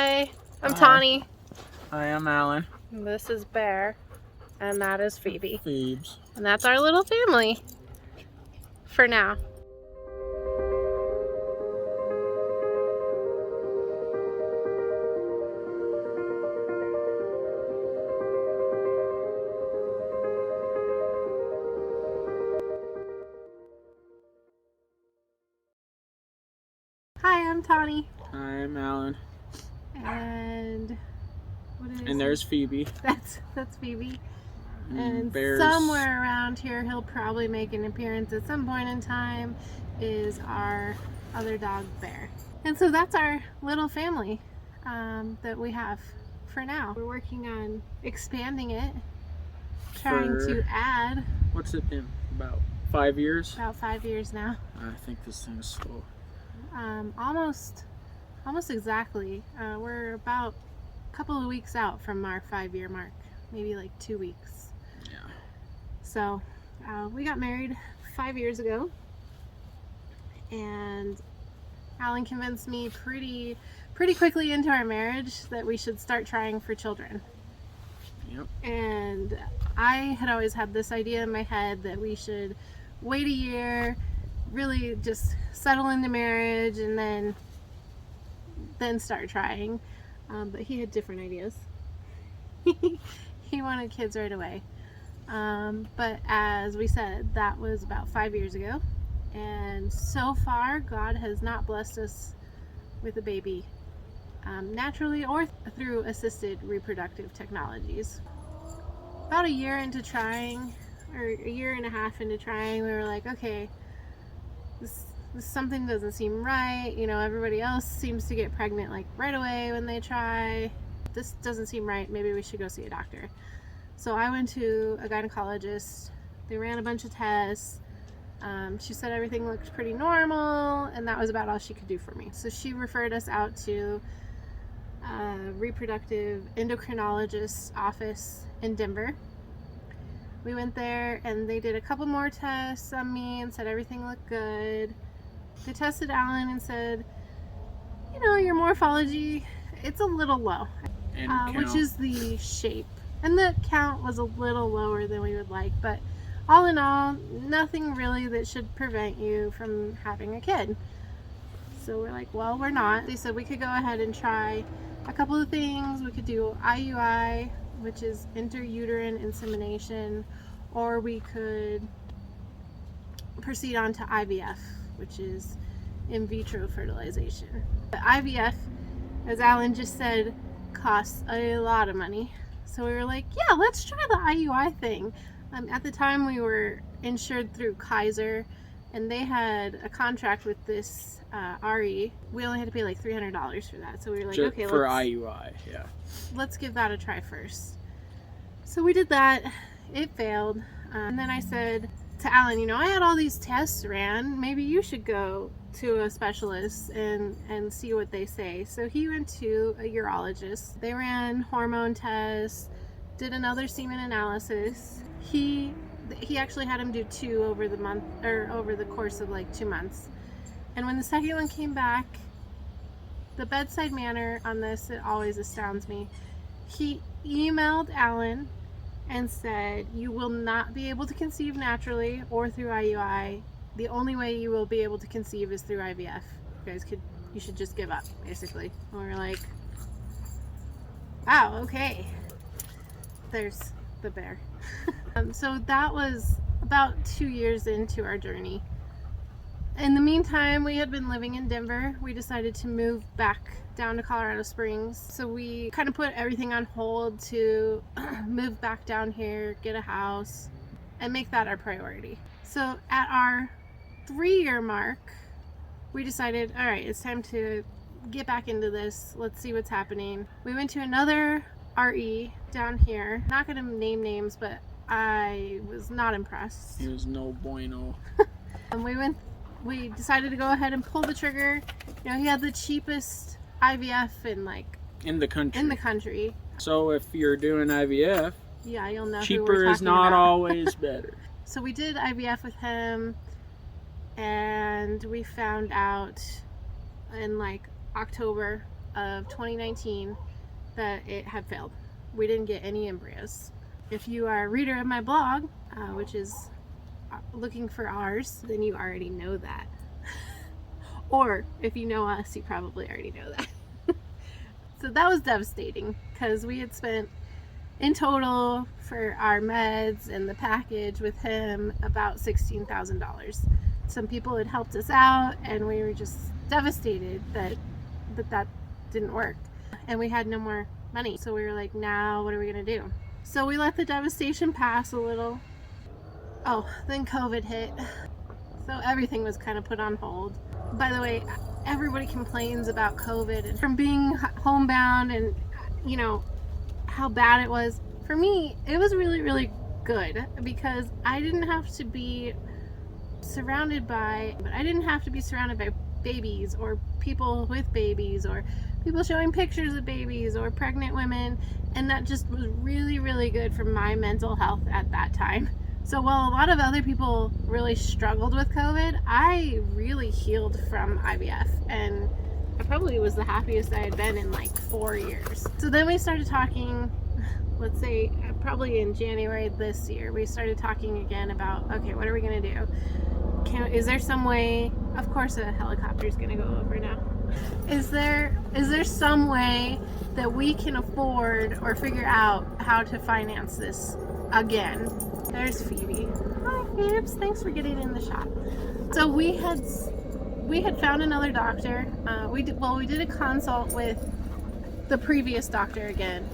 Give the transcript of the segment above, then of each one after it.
Hi, I'm Hi. Tawny. Hi, I'm Alan. And this is Bear, and that is Phoebe. Phoebes. And that's our little family for now. Hi, I'm Tawny. Hi, I'm Alan. And what did I And say? there's Phoebe. That's Phoebe. And Bear's... somewhere around here, he'll probably make an appearance at some point in time, is our other dog, Bear. And so that's our little family that we have for now. We're working on expanding it, trying to add. What's it been? About 5 years? About 5 years now. I think this thing is slow. Almost exactly. We're about a couple of weeks out from our 5-year mark, maybe like 2 weeks. Yeah. So we got married 5 years ago, and Alan convinced me pretty quickly into our marriage that we should start trying for children. Yep. And I had always had this idea in my head that we should wait a year, really just settle into marriage, and then start trying. But he had different ideas. He wanted kids right away. But as we said, that was about 5 years ago. And so far, God has not blessed us with a baby naturally or through assisted reproductive technologies. About a year into trying, or a year and a half into trying, we were like, okay, this something doesn't seem right. You know, everybody else seems to get pregnant like right away when they try. This doesn't seem right. Maybe we should go see a doctor. So I went to a gynecologist. They ran a bunch of tests. She said everything looked pretty normal, and that was about all she could do for me. So she referred us out to a reproductive endocrinologist's office in Denver. We went there, and they did a couple more tests on me and said everything looked good. They tested Alan and said, you know, your morphology, it's a little low, which is the shape. And the count was a little lower than we would like, but all in all, nothing really that should prevent you from having a kid. So we're like, well, we're not. They said we could go ahead and try a couple of things. We could do IUI, which is intrauterine insemination, or we could proceed on to IVF, which is in vitro fertilization. The IVF, as Alan just said, costs a lot of money. So we were like, yeah, let's try the IUI thing. At the time, we were insured through Kaiser, and they had a contract with this RE. We only had to pay like $300 for that. So we were like, okay, for IUI, yeah. Let's give that a try first. So we did that. It failed. And then I said to Alan, you know, I had all these tests ran. Maybe you should go to a specialist and see what they say. So he went to a urologist. They ran hormone tests, did another semen analysis. He actually had him do 2 over the course of like 2 months. And when the second one came back, the bedside manner on this, it always astounds me. He emailed Alan and said, you will not be able to conceive naturally or through IUI. The only way you will be able to conceive is through IVF. You should just give up, basically. And we were like, wow, okay. There's the bear. So that was about 2 years into our journey. In the meantime, we had been living in Denver. We decided to move back down to Colorado Springs. So we kind of put everything on hold to move back down here, get a house, and make that our priority. So at our 3-year mark, we decided, all right, it's time to get back into this. Let's see what's happening. We went to another RE down here. Not going to name names, but I was not impressed. He was no bueno. And we decided to go ahead and pull the trigger. You know, he had the cheapest IVF in the country. So if you're doing IVF, yeah, you'll know cheaper is not always better. So we did IVF with him, and we found out in like October of 2019 that it had failed. We didn't get any embryos. If you are a reader of my blog, which is looking for ours, then you already know that. Or if you know us, you probably already know that. So that was devastating because we had spent in total for our meds and the package with him about $16,000. Some people had helped us out, and we were just devastated that didn't work, and we had no more money. So we were like, now what are we gonna do? So we let the devastation pass a little. Oh, then COVID hit, so everything was kind of put on hold. By the way, everybody complains about COVID and from being homebound and how bad it was. For me, it was really, really good because I didn't have to be surrounded by babies or people with babies or people showing pictures of babies or pregnant women, and that just was really, really good for my mental health at that time. So while a lot of other people really struggled with COVID, I really healed from IVF, and I probably was the happiest I had been in like 4 years. So then we started talking, let's say probably in January this year, we started talking again about, okay, what are we gonna do? Is there some way, of course a helicopter is gonna go over now. Is there some way that we can afford or figure out how to finance this again? There's Phoebe. Hi, Phoebes. Thanks for getting in the shot. So we had found another doctor. We did a consult with the previous doctor again,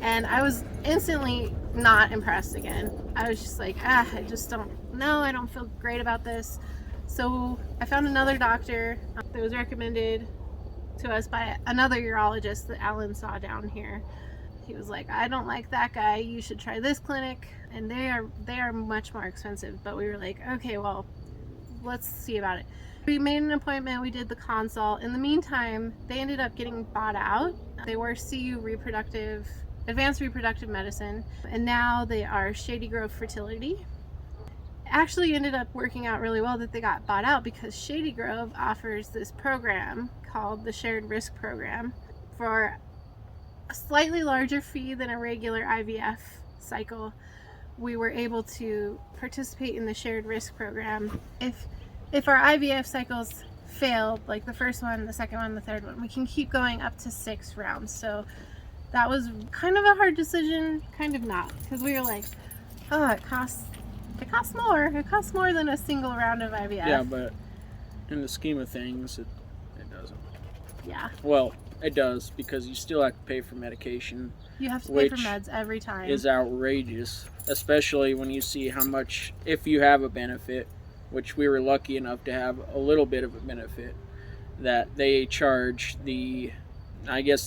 and I was instantly not impressed again. I was just like, I don't feel great about this. So I found another doctor that was recommended to us by another urologist that Alan saw down here. He was like, I don't like that guy, you should try this clinic, and they are much more expensive. But we were like, okay, well, let's see about it. We made an appointment, we did the consult. In the meantime, they ended up getting bought out. They were CU Advanced Reproductive Medicine, and now they are Shady Grove Fertility. Actually ended up working out really well that they got bought out, because Shady Grove offers this program called the Shared Risk Program for a slightly larger fee than a regular IVF cycle. We were able to participate in the Shared Risk Program. If our IVF cycles failed, like the first one, the second one, the third one, we can keep going up to 6 rounds. So that was kind of a hard decision, kind of not, because we were like, oh, it costs more. It costs more than a single round of IVF. Yeah, but in the scheme of things, it doesn't. Yeah. Well, it does, because you still have to pay for medication. You have to pay for meds every time. Is outrageous, especially when you see how much, if you have a benefit, which we were lucky enough to have a little bit of a benefit, that they charge the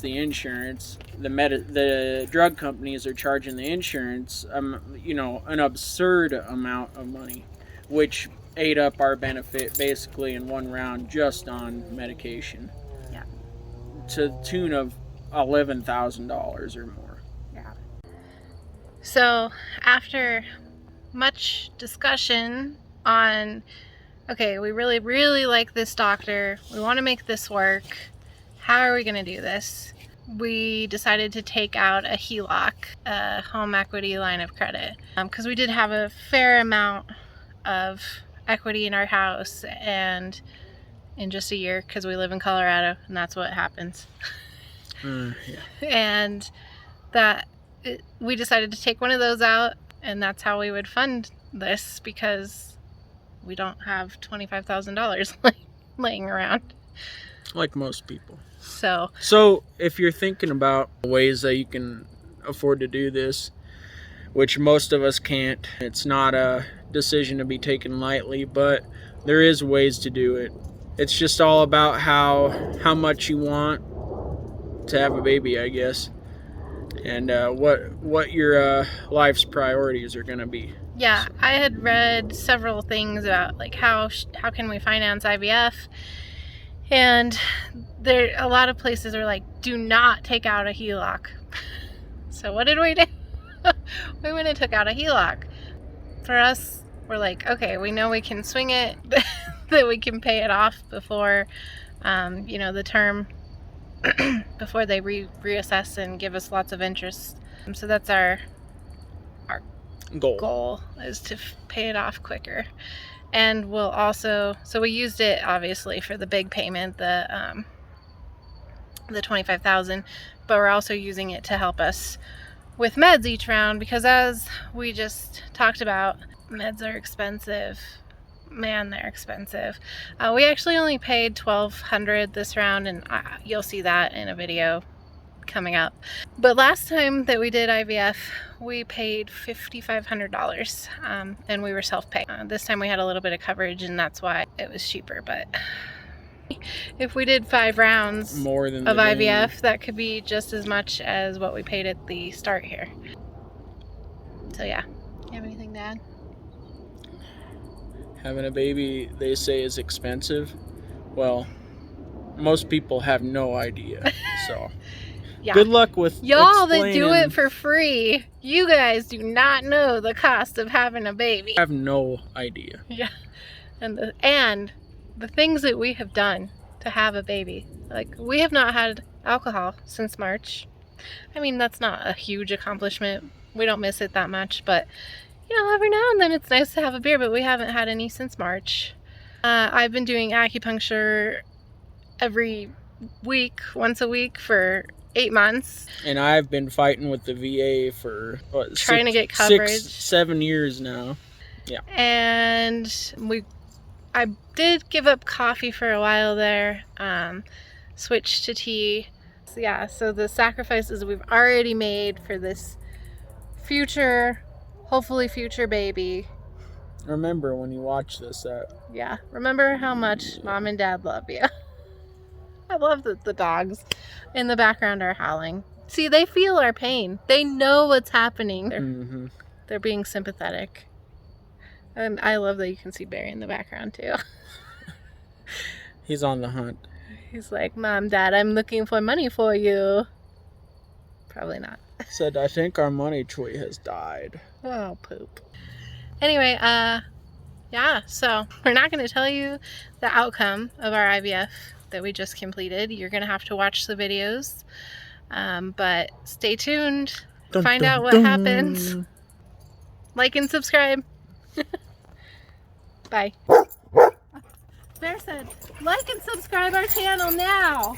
insurance, the drug companies are charging the insurance, an absurd amount of money, which ate up our benefit basically in one round just on medication. Yeah. To the tune of $11,000 or more. Yeah. So after much discussion on, okay, we really, really like this doctor, we want to make this work, how are we going to do this? We decided to take out a HELOC, a home equity line of credit, because we did have a fair amount of equity in our house, and in just a year, because we live in Colorado, and that's what happens. Yeah. And we decided to take one of those out, and that's how we would fund this, because we don't have $25,000 laying around. Like most people. So if you're thinking about ways that you can afford to do this, which most of us can't, it's not a decision to be taken lightly, but there is ways to do it. It's just all about how much you want to have a baby, I guess, and what your life's priorities are going to be. Yeah, I had read several things about like how can we finance IVF, and there a lot of places are like, do not take out a HELOC. So what did we do? We went and took out a HELOC. For us, we're like, okay, we know we can swing it, that we can pay it off before the term before they reassess and give us lots of interest. So that's our goal is to pay it off quicker. And we'll also, so we used it obviously for the big payment, the $25,000, but we're also using it to help us with meds each round, because as we just talked about, meds are expensive. Man, they're expensive. We actually only paid $1,200 this round, and you'll see that in a video coming up. But last time that we did IVF, we paid $5,500, and we were self-pay. This time we had a little bit of coverage, and that's why it was cheaper. But if we did 5 rounds more than of IVF, that could be just as much as what we paid at the start here. So yeah, you have anything to add? Having a baby, they say, is expensive. Well, most people have no idea. So Yeah. good luck with y'all that do it for free. You guys do not know the cost of having a baby. I have no idea. Yeah. And the things that we have done to have a baby. Like, we have not had alcohol since March. I mean, that's not a huge accomplishment. We don't miss it that much, but you know, every now and then it's nice to have a beer, but we haven't had any since March. I've been doing acupuncture every week, once a week for 8 months. And I've been fighting with the VA for trying to get coverage. 6-7 years now. Yeah. And I did give up coffee for a while there, switched to tea. So yeah, so the sacrifices we've already made for this hopefully future baby. Remember when you watch this, Yeah, remember how much Mom and Dad love you. I love that the dogs in the background are howling. See, they feel our pain. They know what's happening. They're being sympathetic. And I love that you can see Barry in the background too. He's on the hunt. He's like, Mom, Dad, I'm looking for money for you. Probably not. Said, I think our money tree has died. Oh, poop. Anyway, yeah, so we're not going to tell you the outcome of our IVF that we just completed. You're going to have to watch the videos. But stay tuned. Find out what happens. Like and subscribe. Bye. Bear said, like and subscribe our channel now.